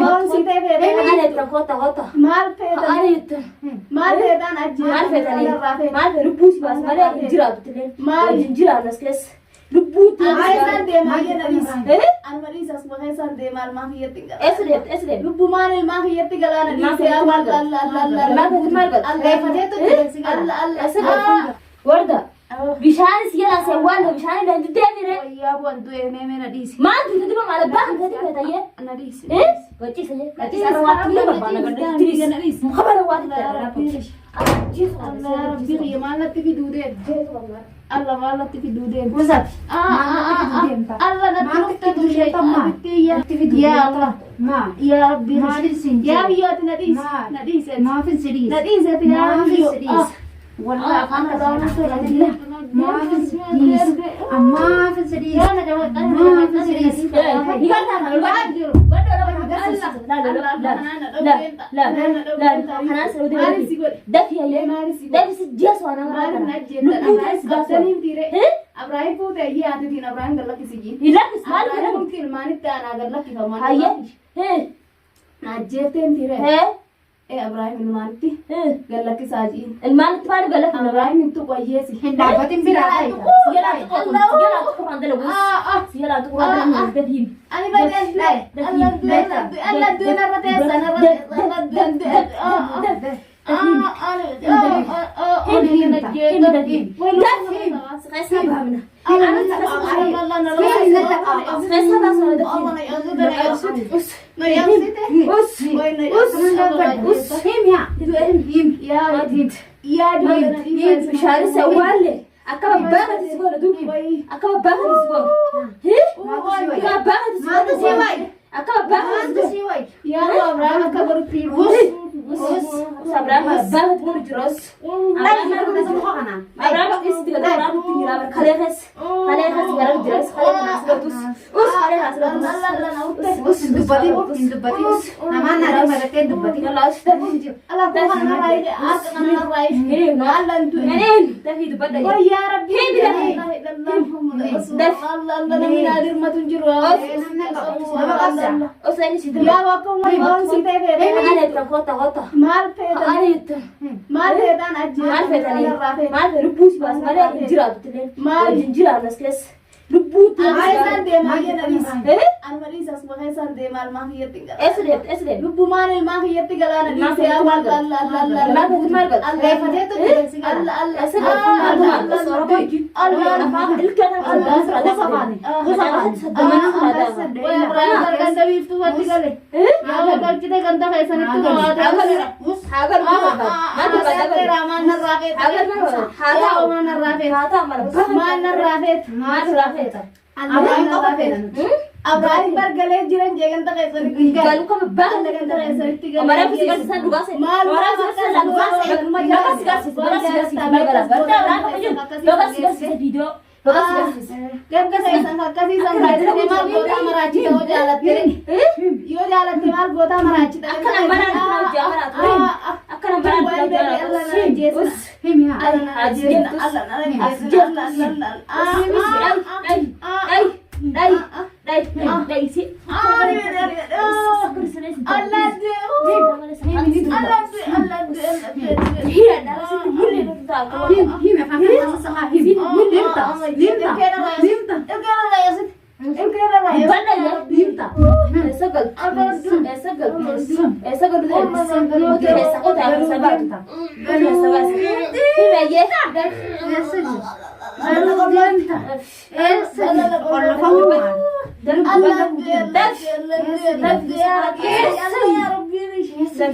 Boon si ta'e feete. Ani itti kota. Maal feetan? Ani itti. Maal feetan ajjeesu? Maal feetanii? Maal feetu buusi baas malee hin jiraatu tileen. Maal? Hin jiraatu as keessa. Lubbuutti. Isaan deemaa jedha dhiisa. Anuma dhiisas maqaa isaan deemaa ilmaa kiyyatti gala. Eessa deemte? Lubbumaan ilmaa kiyyatti galaana dhiisee Ilmaa keetti maal godha? Alleeffateetu deemsi gala. Eessa deemte? Warda. Bishaanis yala sewwaan bishaan dandu deemire. Wayyaa bu'an du'e meemee na dhiisi. Maal tuuti diba maal abbaa kan gadi feetayyee? Na dhiisi. Gachiisa rawaatti ni barbaada gadi tiriis. Mukabara waati ta'e. Allah rabbi kiyya maalatti fiduu deema. Allah maalatti fiduu deema. Musaati. Allah natti nuftatu sheetammaa. Yaa Allah. Ya rabbi. Yaa biyyooti na dhiisi. Na dhiisi. Maafin sidhiis. Na dhiisi yaa rabbi. والله أنا دارت الأدلة ما في سديس ما في سديس ما في سديس Abraham pun tak iya hati tin Abraham galak kisigi. Hilak ismal Abraham mungkin manit tak anak galak kisah mana. Haye. Najer tem tire. Abraham ilmanti. Galak kisah ji. Ilman tu baru galak. Abraham itu kau iya sih. dapatin birai Siapa tu kurang dalam. Siapa tu kurang dalam bedim. Ani badan tu. Allah tu narate narate. Abraham banget mau jeros. Abraham istilah Abraham tinggal kalian sekarang jeros kalian ratus. Kalian ratus. dubati nama nari mereka dubati Allah Tuhan narai narai. Allah tu. Tapi dubat dah. Oh ya Rabbi. Allah nabi nadir matun jiru. Saya ini situ. Ya waktu mau si tebe. Ana itti kota. Maal feetan? Ani itti. Maal feetan ajjeesu? Maal feetanii? Maal feetu buusi baas malee hin jiraatu tileen. Maal? Hin jiraatu as keessa. Lubbuutti. Isaan deemaa jedha dhiisa. Anuma dhiisas maqaa isaan deemaa ilmaa kiyyatti gala. Eessa deemte? Lubbumaan ilmaa kiyyatti galaana dhiisee Ilmaa keetti maal godha? Alleeffateetu deemsi gala. Eessa deemte? Abraham bergalah jiran jangan tak esok. Galu kamu bangun dengan esok. Orang pasti kasih saya duga saya. Orang pasti saya duga saya. Bagas kasih video. Bagas kasih. Kan kasih sang kasih sang kasih mal gota meraci tahu jalan tere. Yo jalan mal gota meraci. Akan ambaran tahu jalan. Akan ambaran tahu jalan.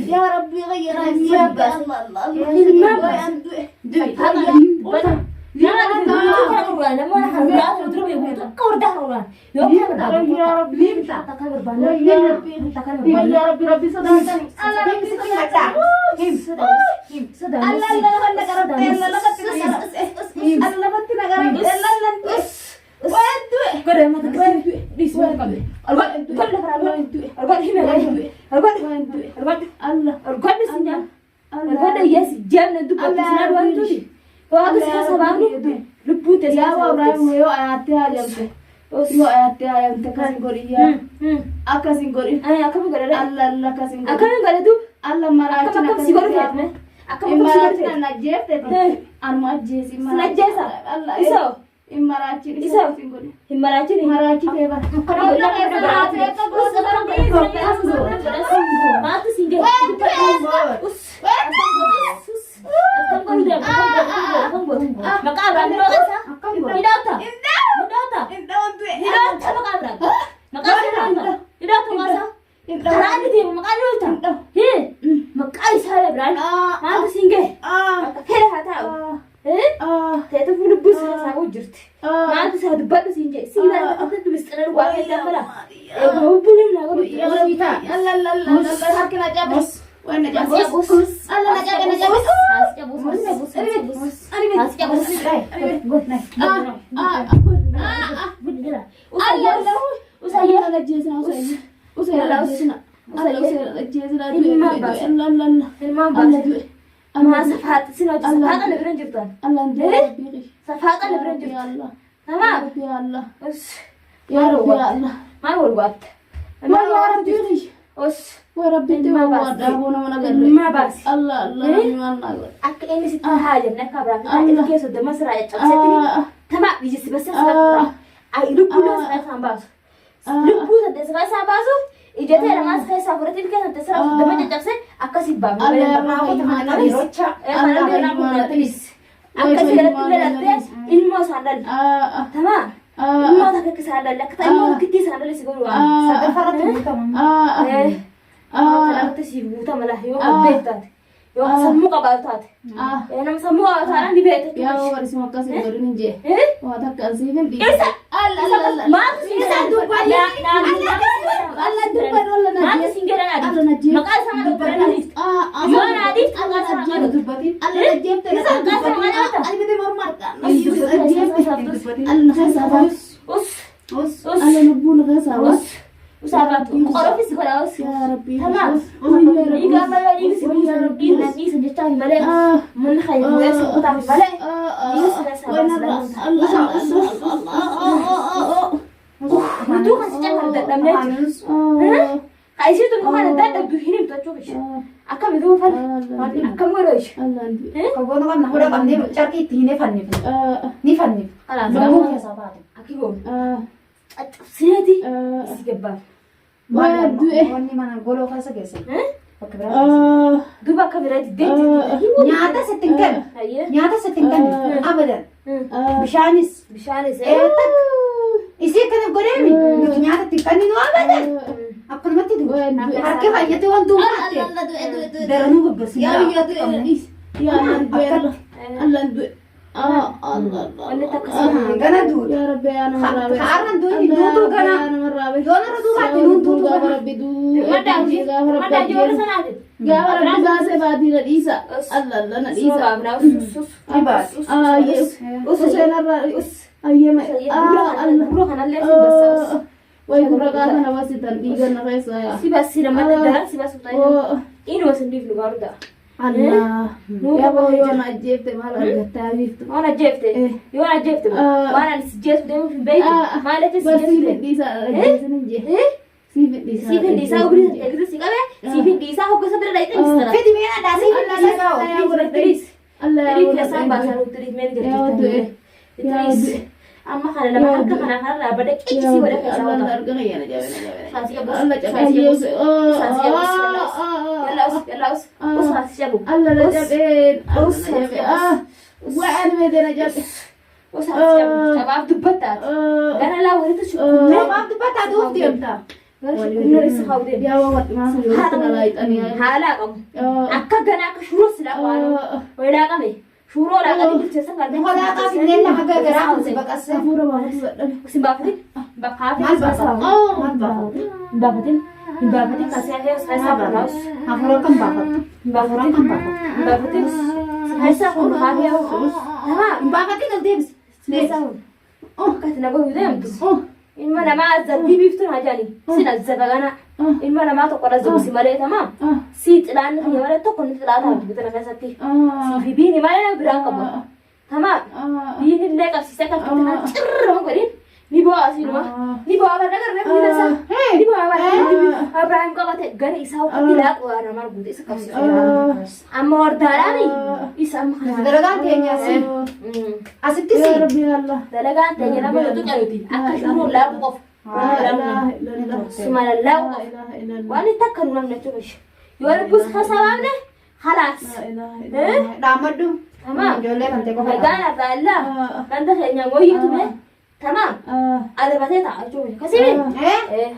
يا ربي غير Yo ayate ayam tekan goriya. Akasin gori. Ay akam gore. Allah Allah kasin gori. Akam gore tu. Allah marachi akam si gore me. Akam si gore na jefte. Arma jesi na jesa. Allah. Iso. Imarachi Iso. gori. Himarachi ni. Marachi teba. Matu singe. Us. Akam gore. Akam gore. Maka abang ni makasa. Hidata. Hidata. Hidata maka abang. Maka hidata. Hidata masa. Karani dia maka hidata. He. Maka isara abang. Matu singe. Kera hata. Teta pun bus sama ujurt. Matu sa debat singe. Sila kita tu bistra luar kita pula. Kau boleh nak kau Allah Allah Allah harkin aja bos. Wana aja bos. Allah aja kan aja bos. Hasya bus. Hasya bus. Good night. Usaya. Usaya la jesa usaya. Usaya la usina. Usaya la jesa la Allah. Ilma bas. Ama safat sino safat le beren jirtan. Allah biri. Safat le beren jirtan. Allah. Tamam. Ya Allah. Us. Ya Rabbi ya Allah. Ma والوقت. ما يا ربي us. وربي ما تبغى بس. دابونا ولا ما بس. الله الله. Ak ini sih haja nak kabrak. Kita keso de masra ya caksetini. Tamam biji sebesar sebesar. Ay lupu dos saya sambas. Lupu sa saya sambas. Ijete era mas saya saburatin kan sa terserah sudah macam cakset. Akasih bang. Allah aku teman kali rocha. Mana dia nak tulis. Akasih ada tulis ilmu sandal. Tamam. Ilmu tak kesandal. Kita ilmu kita sandal sih guru. Sadar farat buta mama. Kalau tu sih buta malah yo betat. Yo semua kabartat. Nama semua orang di betat. Ya waris makasih gorin je. Wah tak kasih kan di. Allah. Mak singgah tu banyak. Allah dubar Allah Mak singgah ada. Maka sama tu berani. Yo ada. Allah najib dubatin. Allah najib dubatin. Ali bete normal kan. Allah khasa. Us. Allah nubun khasa. Usaha tu. Orang fisik kalau us. Ya Rabbi. Tamam. Iga malah ini sih nanti saja balik. Mun khair ya sebentar balik. Ini sudah Allah. Itu kan sejak ada dalamnya. Kayak situ bukan ada tu ini tu coba. Akam itu apa? Akam ngurus. Kau gua kan nak udah pandai cari tine fanni. Ni fanni. Alah, Baru ya sahabat. Aku go. Sini di. Siapa? Wah, ni mana golo kasa kese. Dua kamera di date. Nyata settingkan. Nyata settingkan. Abadan. Bishanis. Bishanis. Isi kan goremi. Nyata tikkan ni abadan. Aku mati tu. Harke banyak tu orang tu mati. Daranu babas. Ya Allah. Allah du. Allah. Gana du. Ya Rabbi ana marabe. Karan du ni du gana. Dona radu mati du Ya Rabbi du. Madaji orang sana ada. Ya Rabbi zase badi na isa. Allah na isa. Semua sus. Ibas. Yes. Usena ra. Ayema. Allah. Bro kan Allah bas. Wai kuraga na wasitan diga na kaisa ya. Si bas sila mata dah, si bas utaya. Ini masih di luar dah. Allah. Ya bo yo na jefte mala gatawi. Wana jefte. Yo na jefte. Wana si jefte demu fi bayi. Mala te si jefte. Disa jesenje. Sifit disa. Sifit disa ubri gitu sih kabe. Sifit disa aku bisa berada itu bisa. Fedi mena dasi. Allah ya urat Teris. Allah Teris biasa bahasa teris men gitu. Teris. Amma kana lama haka kana bada kiki si wada kai sawa. Allah arga ya na jabe na jabe. Sasi ka bos. Allah jabe. Yalla us. Us sasi jabu. Allah la jabe. Allah jabe. Wa an me dena jabe. Us sasi jabu. Shabab dubbata. Kana la wari tu shukr. Shabab dubbata du diamta. Shukr is khawde. Ya wa ma su yotna lait ani. Hala kam. Akka gana ka shuru sila wano. Wala kami. Shuru la kami bichesa ngal. Wala ka sinella haga gara bakas. Pura ma su. Simbafri. Bafafi. Mal Bafatin kasih aja saya sabar laus. Afro kan bakat. Bafatin saya sabar bafafi aku. Nama Bakat itu debs. saya sabar. Oh kata nama gue itu. Ilmu nama azab bibi itu aja nih. Si azab agana. Ilmu nama tu kalau azab si malah tamam. Si telan ni malah tu kon telan tu kita nak sati. Si bibi ni malah nak berang kamu. Tamam. Bibi ni lek si sekat kita nak cerr orang korin. Ni bawa asinuma. Ni bawa apa dagar nak kita sah. Ni bawa apa? Abraham kau kata gara isau ketidak orang mar budi sekali. Amor darani. Isam. Dalagan tehnya sih. Asiti sih. Dalagan tehnya nama itu nyaruti. Akan suruh lagu of. Semala lagu. Wani tak karunan nak coba. Jual bus khasawam deh. Halas. Damat tu. Tamam. Jole kan teko. Gana kala. Kanta kayaknya ngoyi tu meh. Tamam. Ada baca tak? Coba. Kasih ni.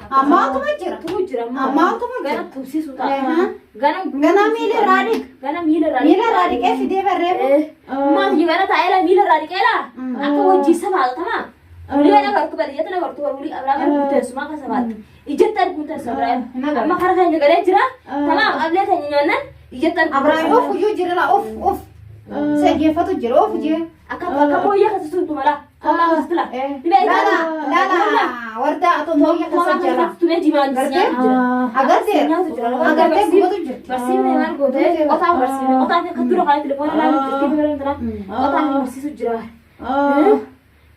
Amma tu macam. Tu jira. Amma tu macam. Gana tu si suta. Gana mile radik. Gana mile radik. Mile radik eh fide berrebo. Ma gana tak era mile radik era. Aku wajib sama tamam. Dia nak kartu balik, dia nak kartu balik. Abang butuh semua kan sama. Ijetan butuh sama. Amma karena juga dia jira. Tamam. Abang tanya nyanan. Ijetan. Abang off uju jira lah off. Saya dia foto jira off je. Akak boya kasus tu malah. Allah setelah. Lala. Warda atau mau yang kasar jira. Tu ni jiman. Agar teh foto jira. Bersih dengan kode. Otak bersih. Otaknya keturun kali telepon lalu jadi orang terang. Otaknya bersih sujira.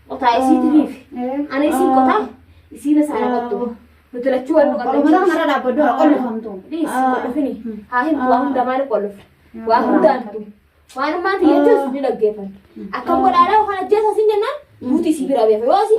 Otak isi TV. Ane isi kota. Isi na sana waktu. Betul lah cuan bukan. Kalau mana mana dapat dua kalau faham tu. Ini isi kota ini. Hahin buang damai kalau. Buang dan tu. Mana mati itu sudah lagi kan. Akan berada kalau jasa sinjana. Buti sibira biasa. Wah sih.